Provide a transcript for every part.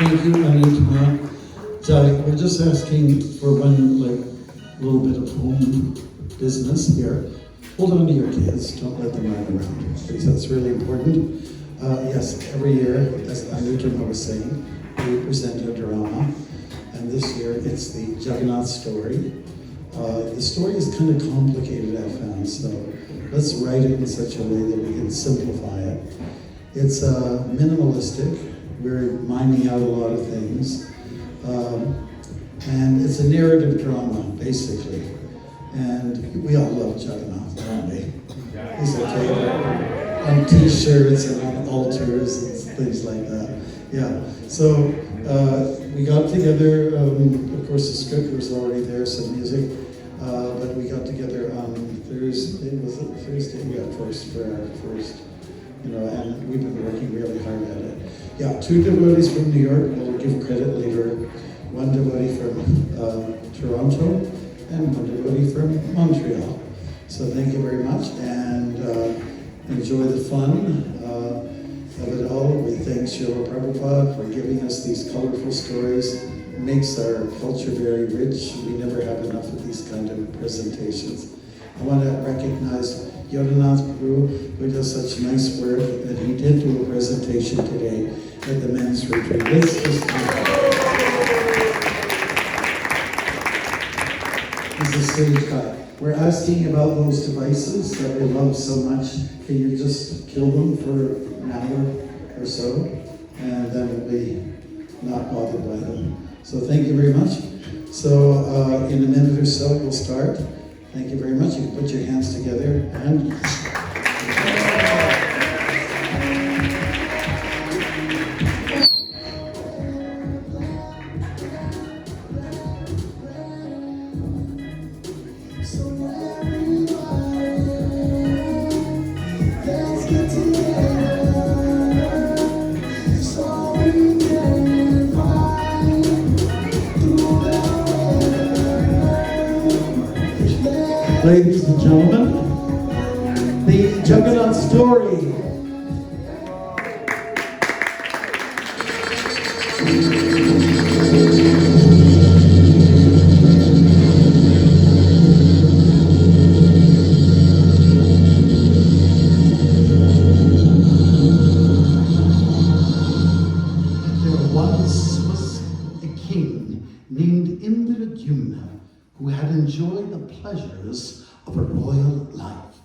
Thank you, Anita. We're just asking for one little bit of home business here. Hold on to your kids, don't let them run around, because that's really important. Yes, every year, as Anita was saying, we present a drama, and this year it's the Jagannath story. The story is kind of complicated, I found, so let's write it in such a way that we can simplify it. It's minimalistic. We're miming out a lot of things. And it's a narrative drama, basically. And we all love Jagannath, don't we? He's a favorite. On t-shirts and on altars and things like that. Yeah, so we got together, of course the script was already there, some music, but we got together on Thursday, was it Thursday? Yeah, for our first, and we've been working really hard at it. Yeah, 2 devotees from New York, we'll give credit later. 1 devotee from Toronto and 1 devotee from Montreal. So thank you very much, and enjoy the fun of it all. We thank Srila Prabhupada for giving us these colorful stories. It makes our culture very rich. We never have enough of these kind of presentations. I want to recognize Yodhanath Prabhu, who does such nice work, that he did do a presentation today at the men's retreat. Let's just He's a sage guy. We're asking about those devices that we love so much. Can you just kill them for an hour or so? And then we'll be not bothered by them. So thank you very much. So in a minute or so, we'll start. Thank you very much. You can put your hands together and... Ladies and gentlemen, the Jagannath story. There once was a king named Jambawan who had enjoyed the pleasures of a royal life,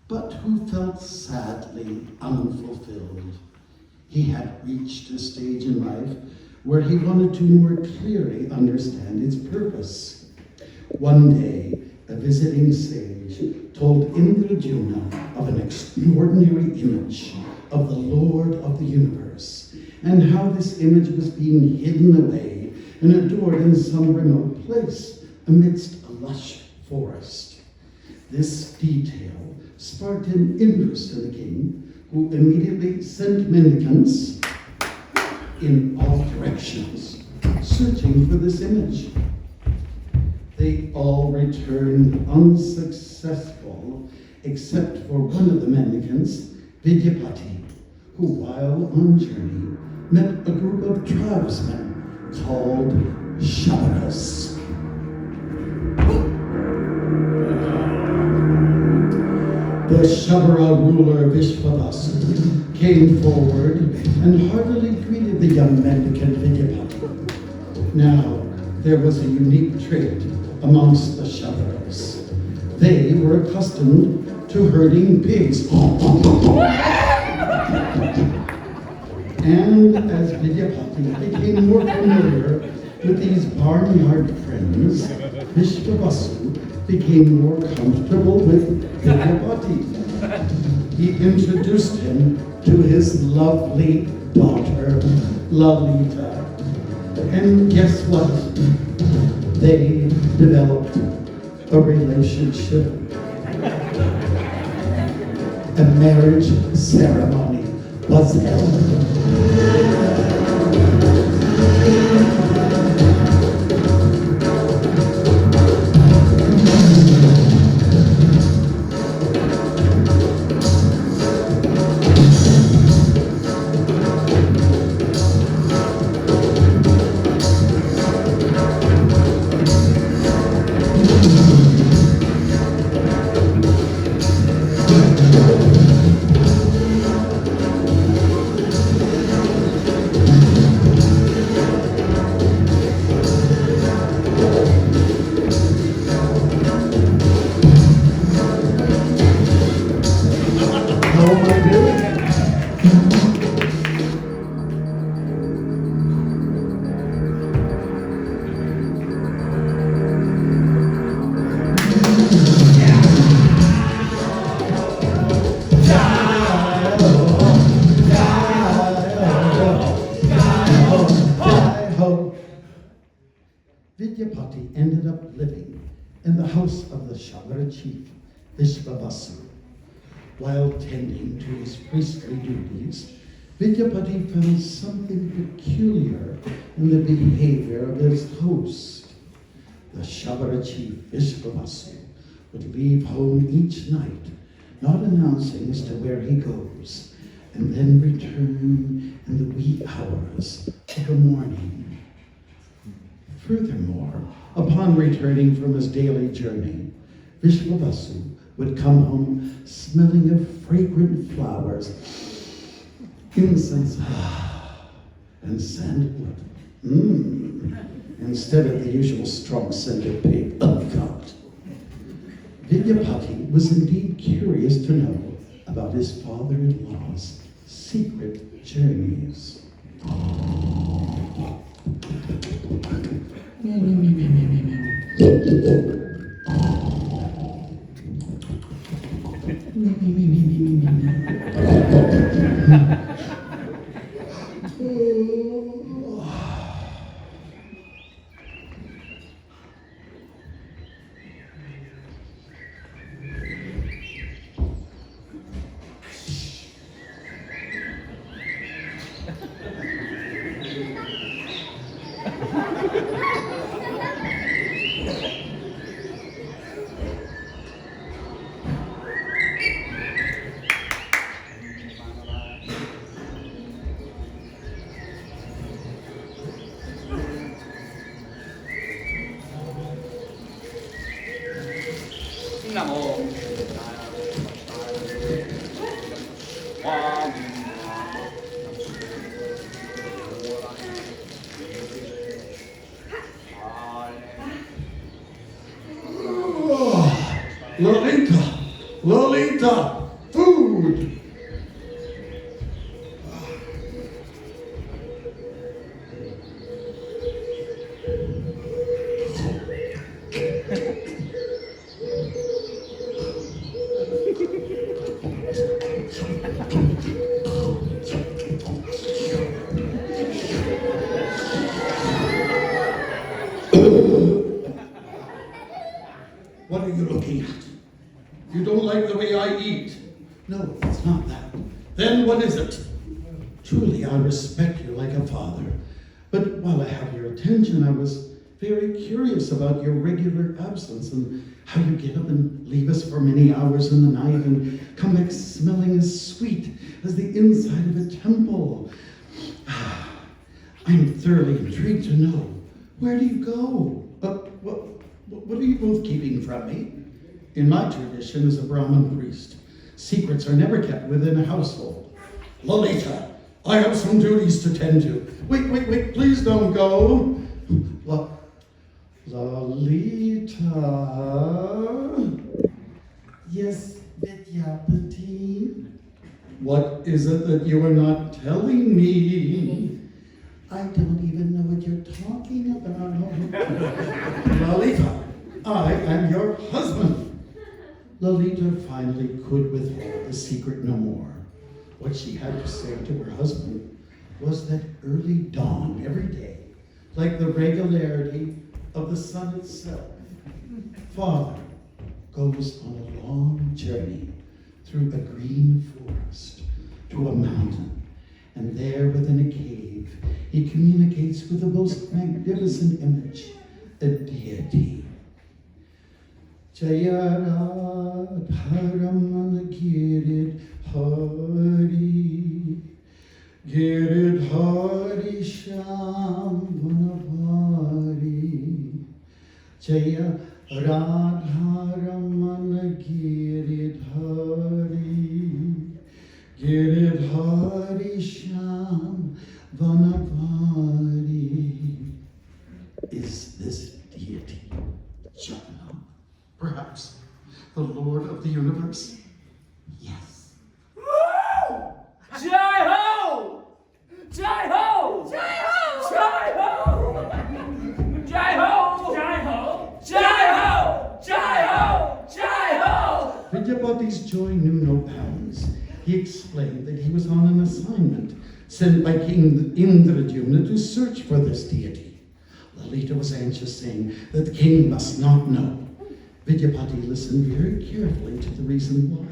but who felt sadly unfulfilled. He had reached a stage in life where he wanted to more clearly understand its purpose. One day, a visiting sage told Jambawan of an extraordinary image of the Lord of the universe, and how this image was being hidden away and adored in some remote place amidst a lush forest. This detail sparked an interest in the king, who immediately sent mendicants in all directions, searching for this image. They all returned unsuccessful, except for one of the mendicants, Vidyapati, who, while on journey, met a group of tribesmen called Shavaras. The Shavara ruler Vishwavasu came forward and heartily greeted the young mendicant Vidyapati. Now, there was a unique trait amongst the Shavaras. They were accustomed to herding pigs. And as Vidyapati became more familiar with these barnyard friends, Vishwavasu became more comfortable with Vidyapati. He introduced him to his lovely daughter, Lalita. And guess what? They developed a relationship. A marriage ceremony was held. in the house of the Sagar chief, Vishvavasu. While tending to his priestly duties, Vidyapati found something peculiar in the behavior of his host. The Sagar chief, Vishvavasu, would leave home each night, not announcing as to where he goes, and then return in the wee hours of the morning. Furthermore, upon returning from his daily journey, Vishvavasu would come home smelling of fragrant flowers, incense, and sandalwood, instead of the usual strong scent of pig. Oh God! Vidyapati was indeed curious to know about his father-in-law's secret journeys. Lolita, food! What are you looking at? You don't like the way I eat. No, it's not that. Then what is it? Truly, I respect you like a father. But while I have your attention, I was very curious about your regular absence and how you get up and leave us for many hours in the night and come back smelling as sweet as the inside of a temple. I'm thoroughly intrigued to know. Where do you go? What are you both keeping from me? In my tradition as a Brahmin priest, secrets are never kept within a household. Lolita, I have some duties to tend to. Wait, please don't go. Lolita. Yes, Vidyapati. What is it that you are not telling me? I don't even know what you're talking about. Lolita, I am your husband. Lolita finally could withhold the secret no more. What she had to say to her husband was that early dawn every day, like the regularity of the sun itself, Father goes on a long journey through a green forest to a mountain, and there within a cave, he communicates with the most magnificent image, a deity. Jaya Radharamana Girid Hari Sham Vanavari. Jaya Radharamana Girid Hari Sham Vanavari. Is this deity Jewana? Perhaps the Lord of the universe? Yes. Woo! Jai ho! Jai ho! Jai ho! Jai ho! Jai ho! Jai ho! Jai ho! Jai ho! Jai ho! Vidyapati's joy knew no bounds. He explained that he was on an assignment sent by King Indradyumna to search for this deity. Lolita was anxious, saying that the king must not know. Vidyapati listened very carefully to the reason why.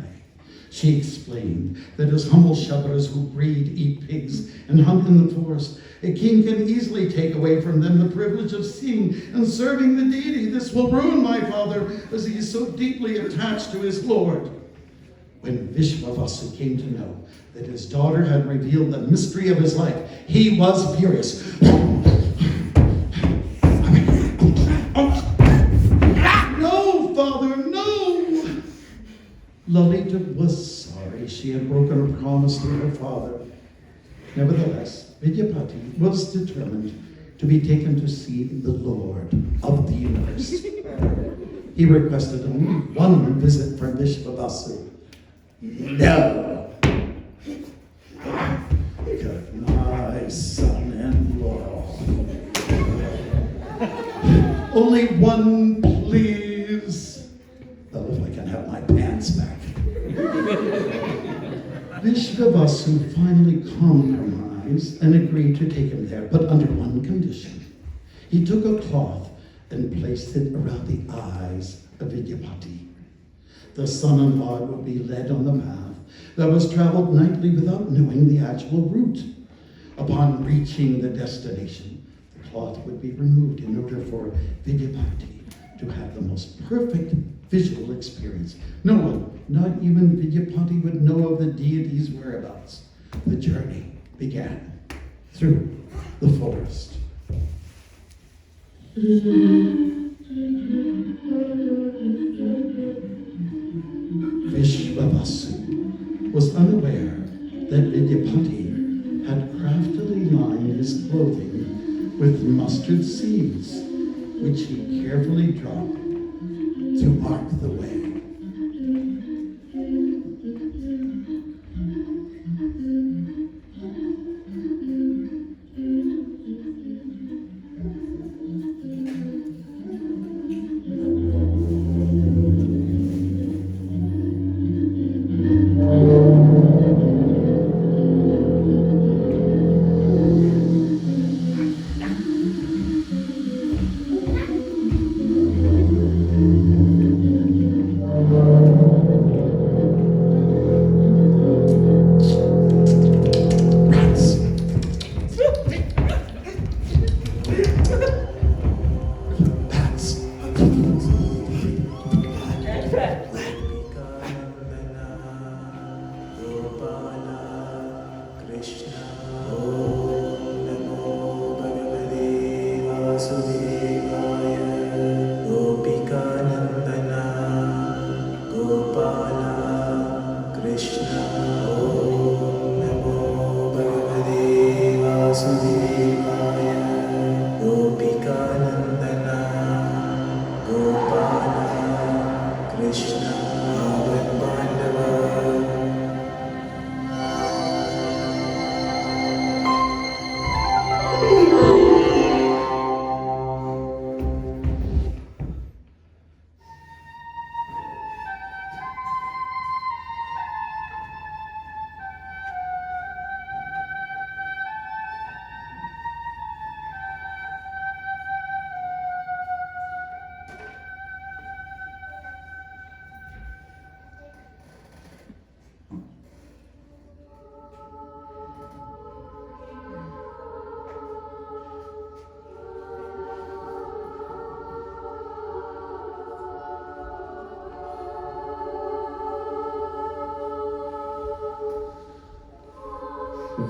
She explained that as humble shepherds who breed, eat pigs, and hunt in the forest, a king can easily take away from them the privilege of seeing and serving the deity. This will ruin my father, as he is so deeply attached to his lord. When Vishvavasu came to know that his daughter had revealed the mystery of his life, he was furious. No, father, no! Lalita was sorry she had broken her promise to her father. Nevertheless, Vidyapati was determined to be taken to see the Lord of the universe. He requested only one visit from Vishvavasu. No! My son-in-law. Only one, please. Well, if I can have my pants back. Vishvavasu finally compromised and agreed to take him there, but under one condition. He took a cloth and placed it around the eyes of Vidyapati. The son-in-law would be led on the path that was traveled nightly without knowing the actual route. Upon reaching the destination, the cloth would be removed in order for Vidyapati to have the most perfect visual experience. No one, not even Vidyapati, would know of the deity's whereabouts. The journey began through the forest. Vishvavasu was unaware that Vidyapati had craftily lined his clothing with mustard seeds, which he carefully dropped to mark the way.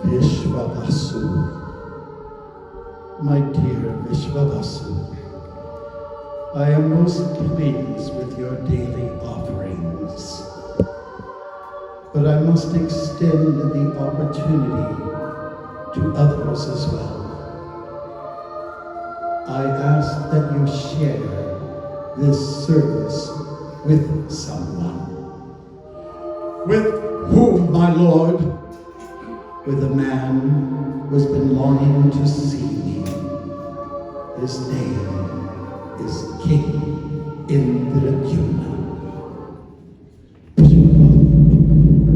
Vishvavasu, my dear Vishvavasu, I am most pleased with your daily offerings, but I must extend the opportunity to others as well. I ask that you share this service with someone. With whom, my Lord? With a man who has been longing to see me. His name is King Indra.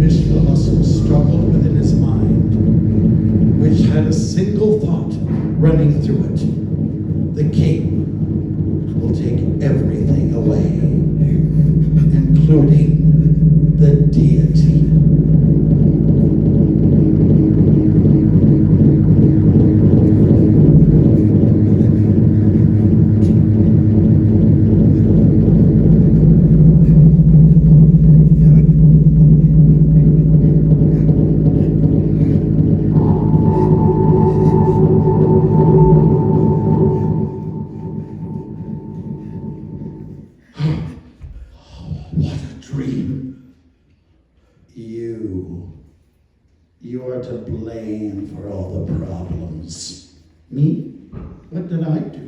Vishvavasu struggled within his mind, which had a single thought running through it. The king will take everything away. You're to blame for all the problems. Me? What did I do?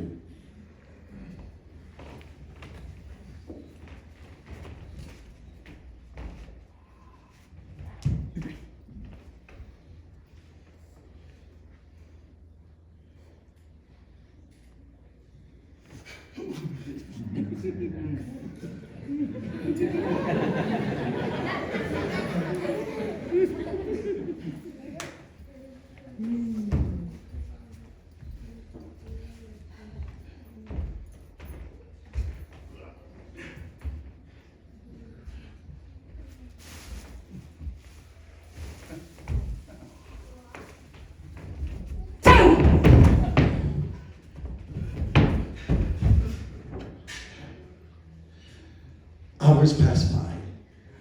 Hours passed by,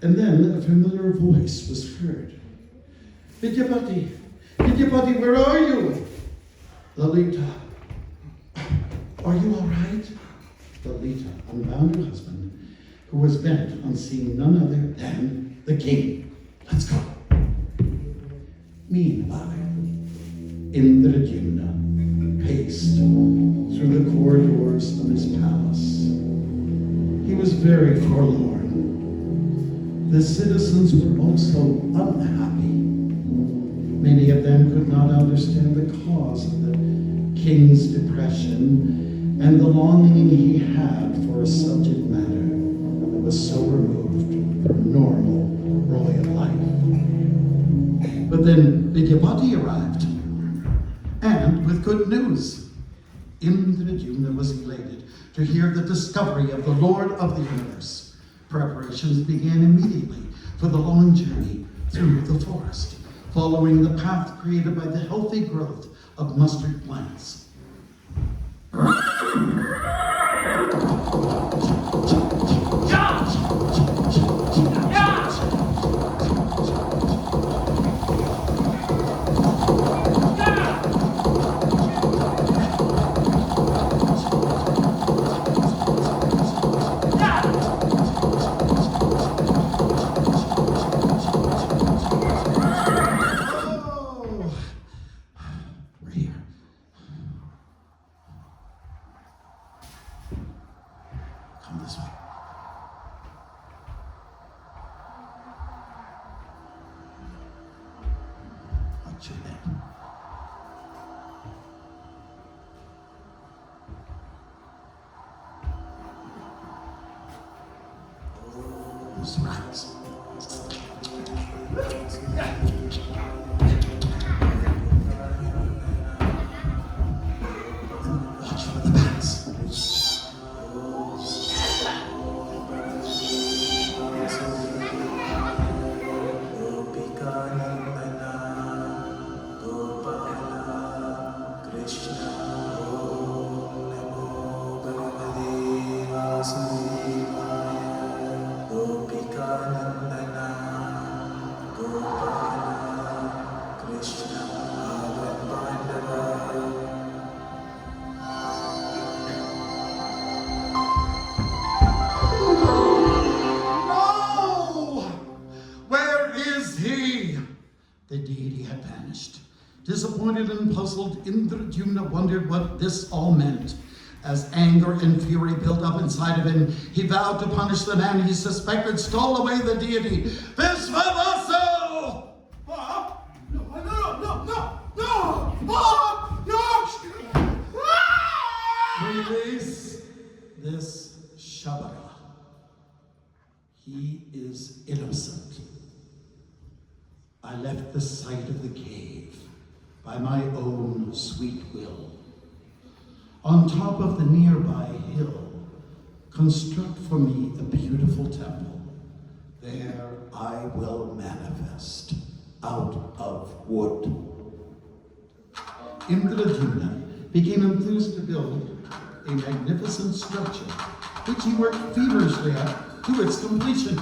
and then a familiar voice was heard. Vidyapati, where are you? Lalita, are you all right? Lalita unbound her husband, who was bent on seeing none other than the king. Let's go. Meanwhile, Indradyumna paced through the corridors of his palace. He was very forlorn. The citizens were also unhappy. Many of them could not understand the cause of the king's depression and the longing he had for a subject matter that was so removed from normal royal life. But then Vidyapati arrived, and with good news. Indradyumna was elated to hear the discovery of the Lord of the universe. Preparations began immediately for the long journey through the forest, following the path created by the healthy growth of mustard plants. Disappointed and puzzled, Indradyumna wondered what this all meant. As anger and fury built up inside of him, he vowed to punish the man he suspected stole away the deity. Visvavasu! No! Release this Shabara. He is innocent. I left the site of the cave by my own sweet will. On top of the nearby hill, construct for me a beautiful temple. There I will manifest out of wood. Indradyumna became enthused to build a magnificent structure, which he worked feverishly at to its completion.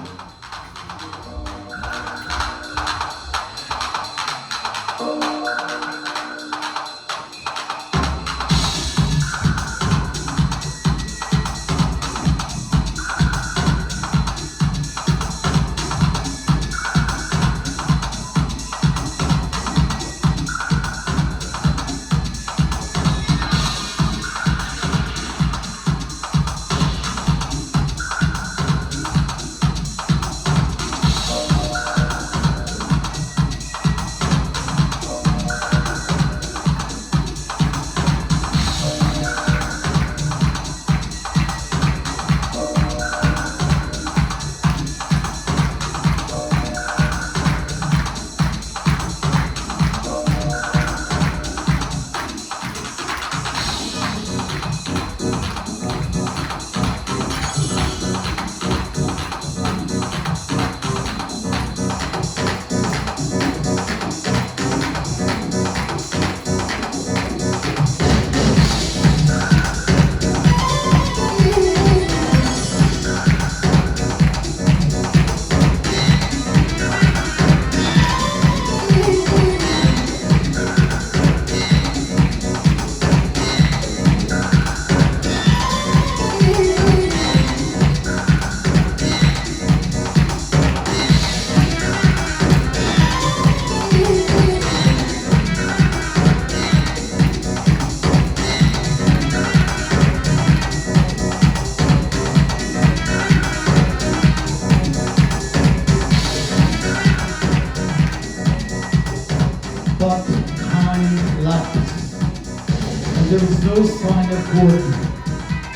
but time lapsed, and there was no sign of good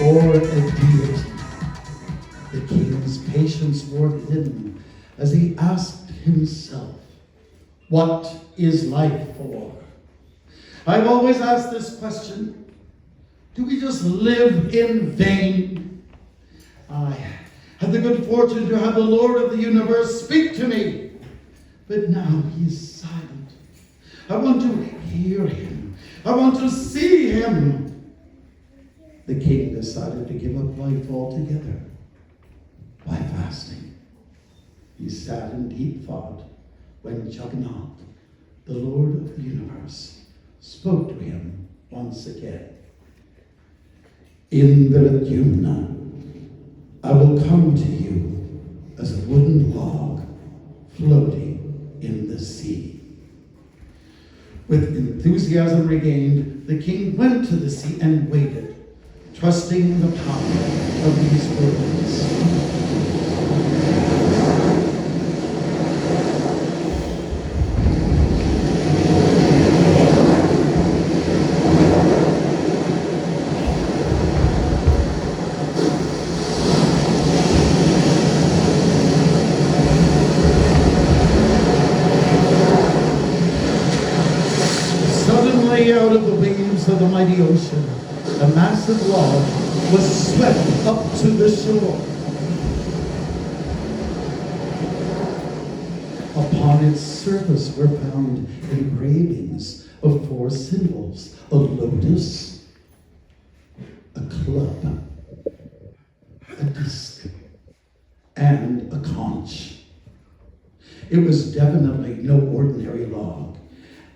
or a deity. The king's patience wore thin as he asked himself, what is life for? I've always asked this question. Do we just live in vain? I had the good fortune to have the Lord of the universe speak to me, but now he is silent. I want to hear him. I want to see him. The king decided to give up life altogether by fasting. He sat in deep thought when Jagannath, the Lord of the universe, spoke to him once again. In Vrindavan, I will come to you as a wooden log floating in the sea. With enthusiasm regained, the king went to the sea and waited, trusting in the power of these words. Out of the waves of the mighty ocean, a massive log was swept up to the shore. Upon its surface were found engravings of 4 symbols: a lotus, a club, a disc, and a conch. It was definitely no ordinary log,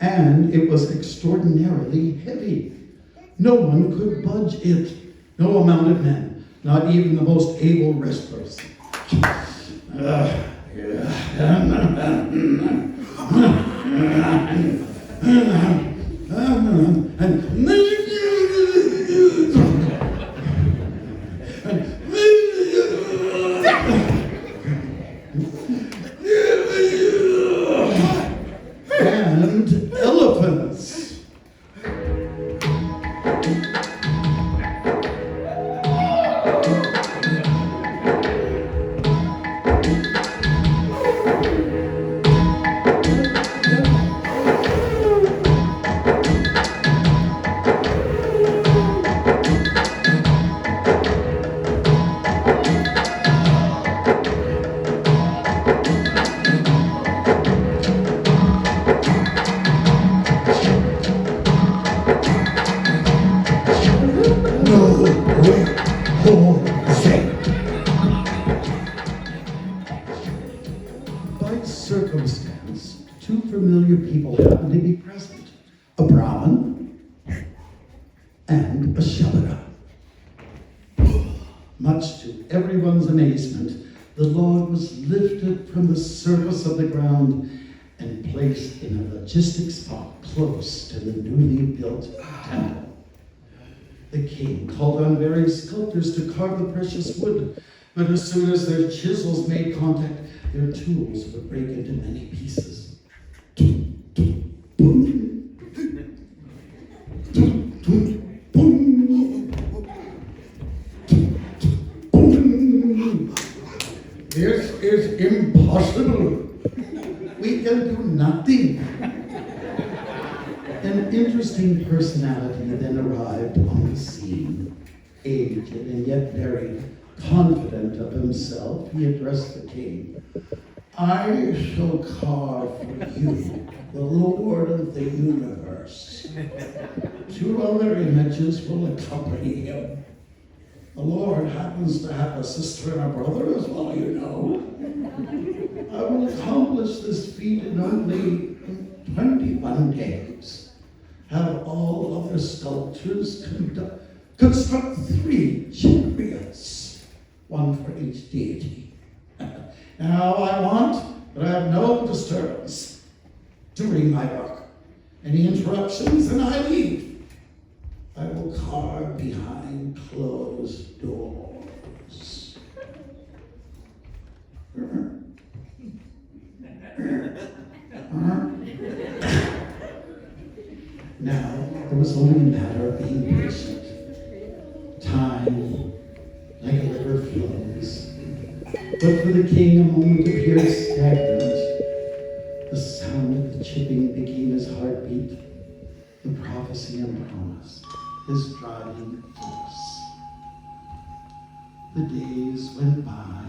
and it was extraordinarily heavy. No one could budge it. No amount of men, not even the most able wrestlers. And elephants. By circumstance, 2 familiar people happened to be present: a Brahmin and a Shabara. Much to everyone's amazement, the log was lifted from the surface of the ground and placed in a logistic spot close to the newly built temple. The king called on various sculptors to carve the precious wood, but as soon as their chisels made contact, their tools would break into many pieces. This is impossible. We can do nothing. An interesting personality then arrived on the scene. Aged and yet very confident of himself, he addressed the king. I shall carve for you the Lord of the universe. 2 other images will accompany him. The Lord happens to have a sister and a brother as well, you know. I will accomplish this feat in only 21 days. Have all other sculptors construct 3 chariots, 1 for each deity. Now I want that I have no disturbance during my work. Any interruptions and I leave. I will carve behind closed doors. Now, it was only a matter of being patient. Time, like a river, flows. But for the king, a moment appeared stagnant. The sound of the chipping became his heartbeat, the prophecy and promise, his driving force. The days went by,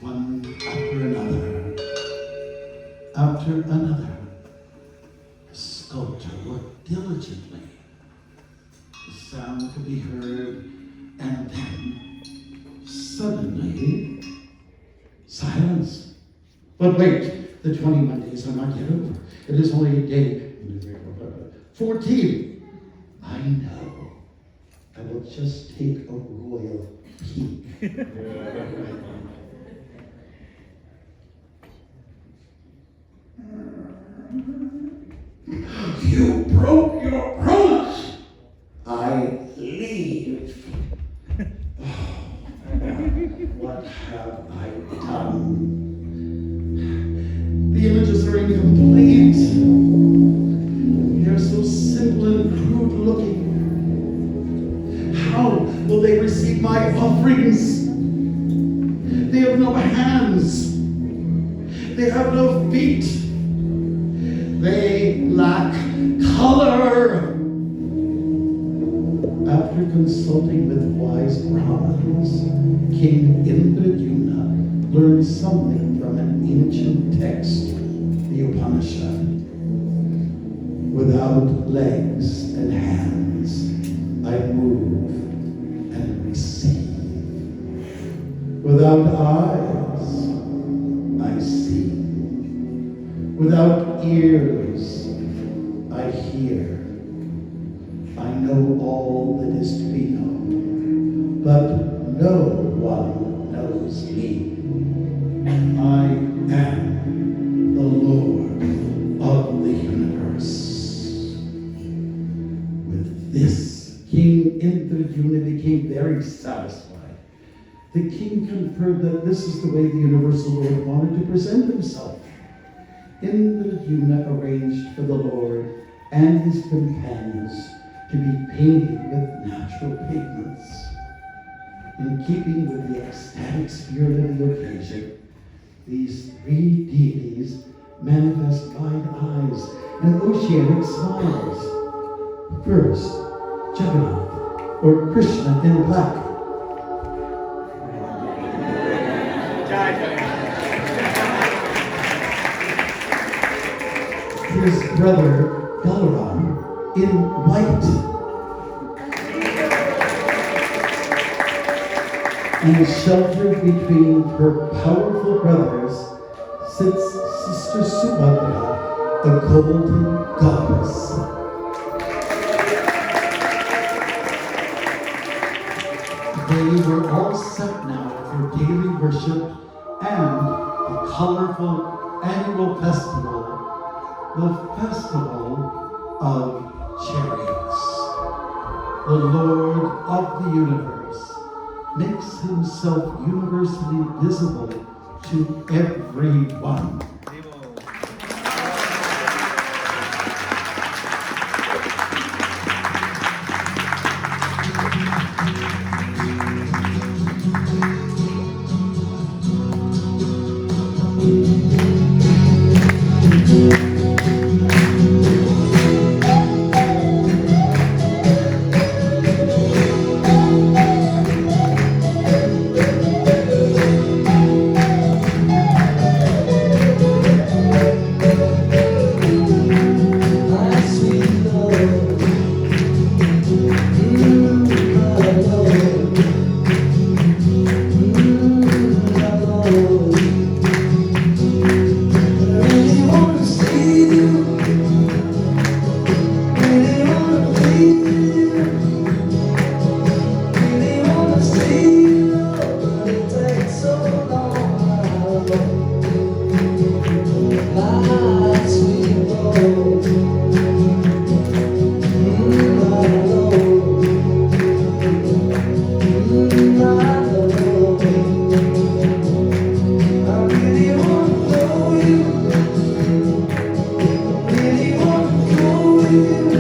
one after another. The sculptor worked diligently. The sound could be heard, and then, suddenly, silence. But wait, the 21 days are not yet over. It is only day 14. I know. I will just take a royal peek. You broke your promise. I leave. What have I done? The images are incomplete. They are so simple and crude looking. How will they receive my offerings? They have no hands. They have no feet. They lack color. After consulting with wise Brahmins, King Indradyumna learned something from an ancient text, the Upanishad. Without legs and hands, I move and receive. Without eyes, I see. Without ears, I hear. I know all that is to be known, but no one knows me. I am the Lord of the universe. With this, King Indradyumna became very satisfied. The king conferred that this is the way the universal Lord wanted to present himself. Indradyumna arranged for the Lord and his companions to be painted with natural pigments. In keeping with the ecstatic spirit of the occasion, these three deities manifest wide eyes and oceanic smiles. First, Jagannath, or Krishna in black. His brother, Balaram, in white. And sheltered between her powerful brothers sits Sister Subhadra, the golden goddess. They were all set now for daily worship and a colorful annual festival, the Festival of Chariots. The Lord of the universe makes himself universally visible to everyone. You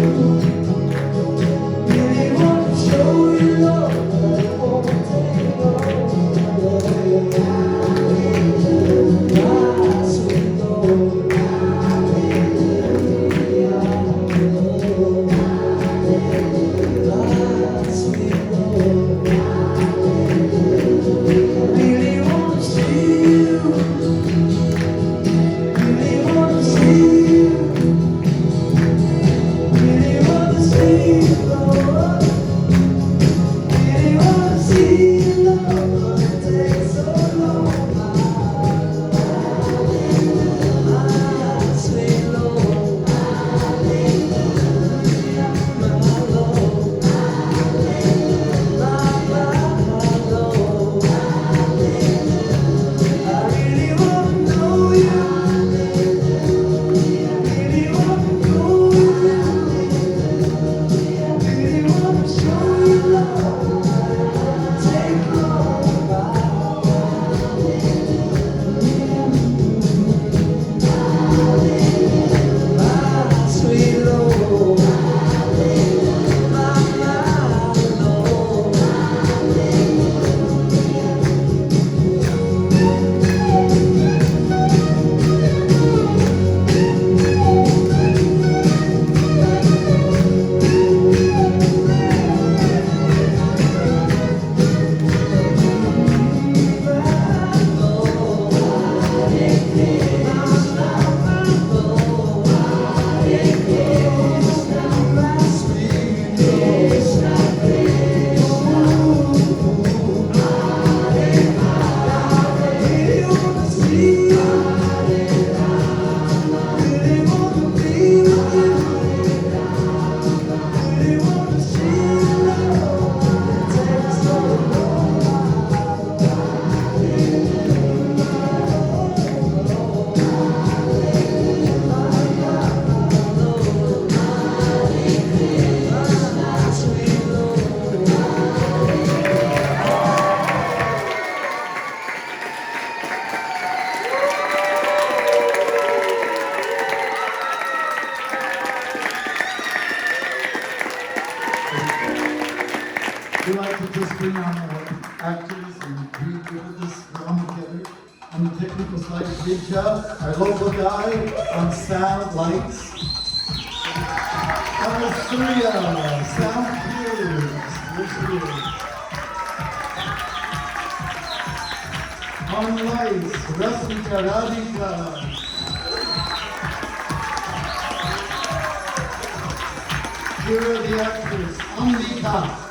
bring on our actors and we put this drama together. On the technical side, Vidya, our local guy on sound, lights. Surya, sound cues. Where's Surya? On lights, Rasmika, Radhika. Here are the actors, Ambika.